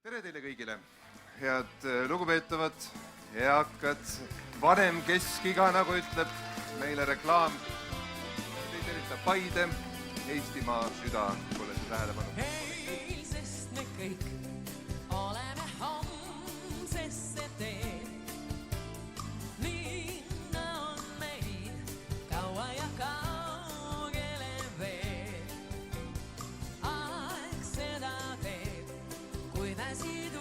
Tere teile kõigile, head lugupeetavad, eakad, vanem keskiga, nagu ütleb meile reklaam. Teid eritab Paide, Eestimaa süda, pole see tähelepanu. Hei, sest me kõik oleme homsesse teed. Linna on meid kaua ja kaugele veel. Aeg seda teeb, kui väsid